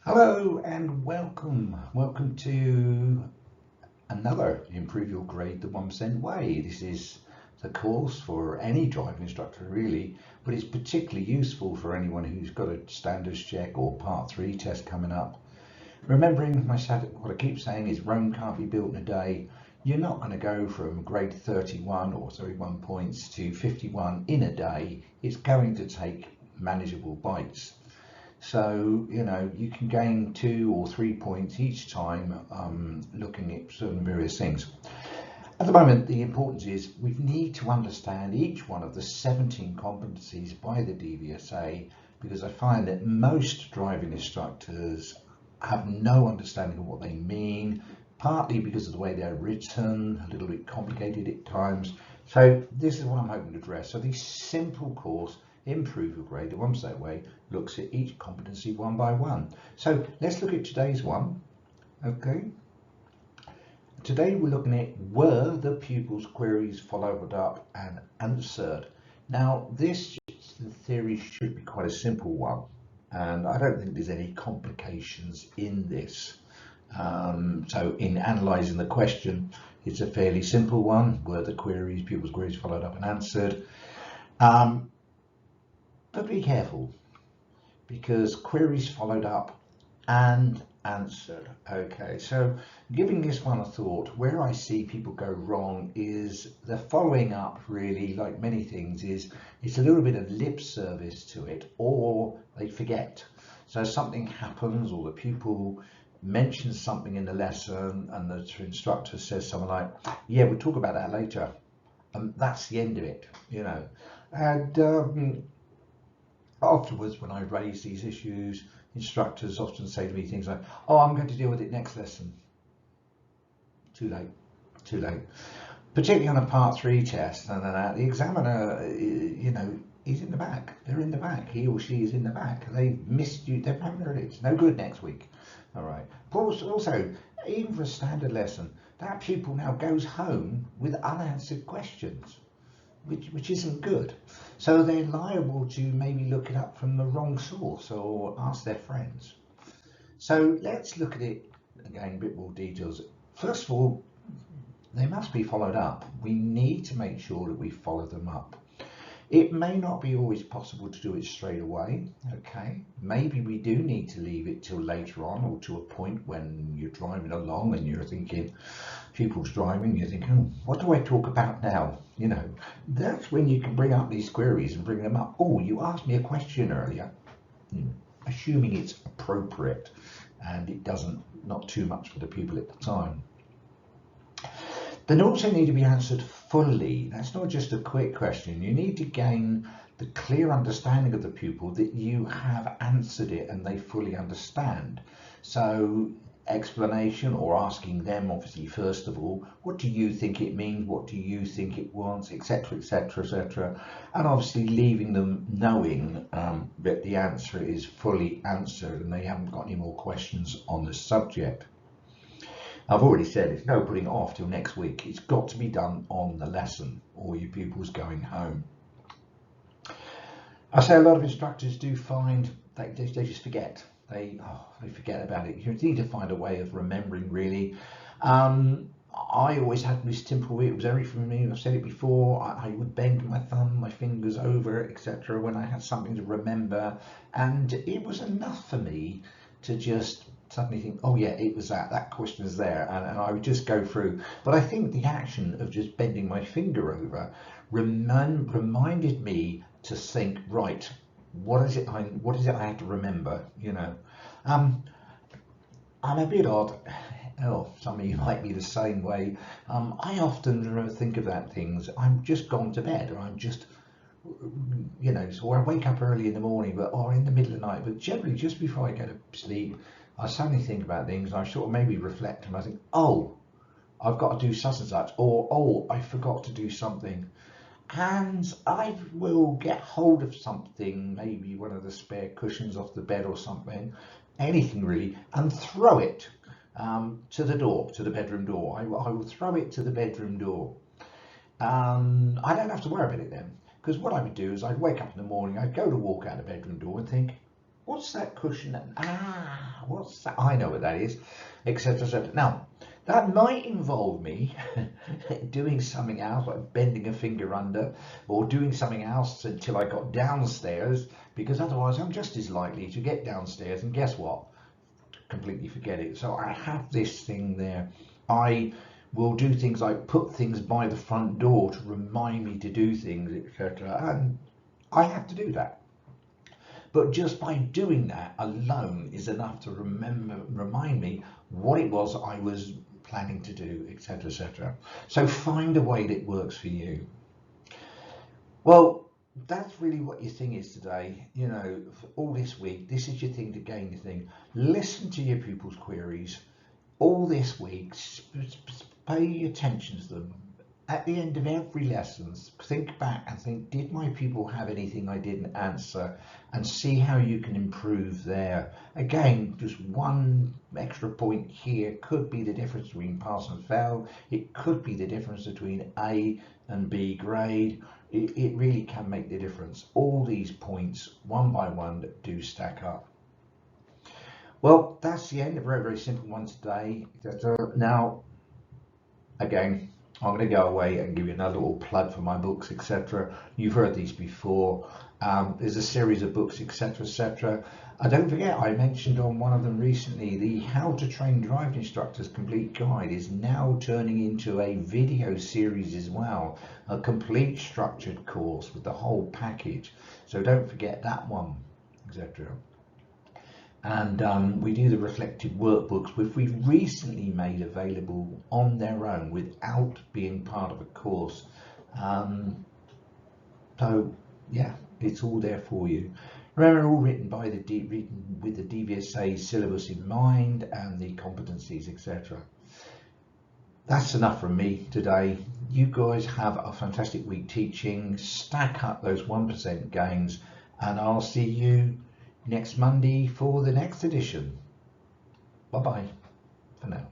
Hello and welcome to another Improve Your Grade the 1% Way. This is the course for any driving instructor really, but it's particularly useful for anyone who's got a standards check or part 3 test coming up. Remembering what I keep saying is Rome can't be built in a day. You're not going to go from grade 31 points to 51 in a day. It's going to take manageable bites. So, you can gain 2 or 3 points each time looking at certain various things. At the moment, the importance is we need to understand each one of the 17 competencies by the DVSA, because I find that most driving instructors have no understanding of what they mean, partly because of the way they're written, a little bit complicated at times. So this is what I'm hoping to address. So this simple course, Improve Your Grade the 1% Way, looks at each competency one by one. So let's look at today's one. Okay. Today we're looking at were the pupils' queries followed up and answered. Now this in theory should be quite a simple one, and I don't think there's any complications in this. So in analysing the question, it's a fairly simple one. Were the pupils' queries followed up and answered? But be careful, because queries followed up and answered. Okay, so giving this one a thought, where I see people go wrong is the following up, really, like many things, is it's a little bit of lip service to it, or they forget. So something happens, or the pupil mentions something in the lesson and the instructor says something like, yeah, we'll talk about that later, and that's the end of it, and afterwards, when I raise these issues, instructors often say to me things like, oh, I'm going to deal with it next lesson. Too late. Particularly on a part 3 test, and the examiner, he's in the back. They're in the back. He or she is in the back. They've missed you. They haven't heard it. It's no good next week. All right. But also, even for a standard lesson, that pupil now goes home with unanswered questions, which isn't good. So they're liable to maybe look it up from the wrong source or ask their friends. So let's look at it again, a bit more details. First of all, they must be followed up. We need to make sure that we follow them up. It may not be always possible to do it straight away, okay? Maybe we do need to leave it till later on, or to a point when you're driving along and you're thinking, pupils driving, you're thinking, what do I talk about now? That's when you can bring up these queries and bring them up. Oh, you asked me a question earlier, assuming it's appropriate and it not too much for the pupil at the time. They also need to be answered fully. That's not just a quick question. You need to gain the clear understanding of the pupil that you have answered it and they fully understand. So explanation, or asking them, obviously, first of all, what do you think it means? What do you think it wants? Etc, etc, etc. And obviously leaving them knowing that the answer is fully answered and they haven't got any more questions on the subject. I've already said it's no putting it off till next week. It's got to be done on the lesson, or your pupils going home. I say a lot of instructors do find that they just forget. They forget about it. You need to find a way of remembering, really. I always had this simple way. It was very familiar. I've said it before. I would bend my thumb, my fingers over, etc. when I had something to remember, and it was enough for me to just suddenly think, oh yeah, it was that question is there, and I would just go through. But I think the action of just bending my finger over reminded me to think, right, what is it I have to remember? I'm a bit odd. Oh, some of you might be the same way. I often think about things. I'm just gone to bed, or I'm just, so I wake up early in the morning, or in the middle of the night, but generally just before I go to sleep, I suddenly think about things. I sort of maybe reflect, and I think, oh, I've got to do such and such, or oh, I forgot to do something. And I will get hold of something, maybe one of the spare cushions off the bed or something, anything really, and throw it to the bedroom door. I will throw it to the bedroom door. I don't have to worry about it then, because what I would do is I'd wake up in the morning, I'd go to walk out the bedroom door and think, What's that cushion? What's that? I know what that is, etc. etc. Now, that might involve me doing something else, like bending a finger under, or doing something else until I got downstairs, because otherwise I'm just as likely to get downstairs, and guess what? Completely forget it. So I have this thing there. I will do things like put things by the front door to remind me to do things, etc. And I have to do that. But just by doing that alone is enough to remind me what it was I was planning to do, etc., etc. So find a way that works for you. Well, that's really what your thing is today. You know, for all this week, this is your thing to gain your thing. Listen to your pupils' queries all this week. Pay attention to them. At the end of every lesson, think back and think, did my pupil have anything I didn't answer? And see how you can improve there. Again, just one extra point here could be the difference between pass and fail. It could be the difference between A and B grade. It really can make the difference. All these points, one by one, do stack up. Well, that's the end. A very, very simple one today. Now, again, I'm going to go away and give you another little plug for my books, etc. You've heard these before. There's a series of books, etc., etc. Don't forget, I mentioned on one of them recently, the How to Train Driving Instructors Complete Guide is now turning into a video series as well, a complete structured course with the whole package. So don't forget that one, etc. And we do the reflective workbooks, which we've recently made available on their own without being part of a course. So yeah, it's all there for you. Remember, all written by written with the DVSA syllabus in mind and the competencies, etc. That's enough from me today. You guys have a fantastic week teaching. Stack up those 1% gains, and I'll see you next Monday for the next edition. Bye bye for now.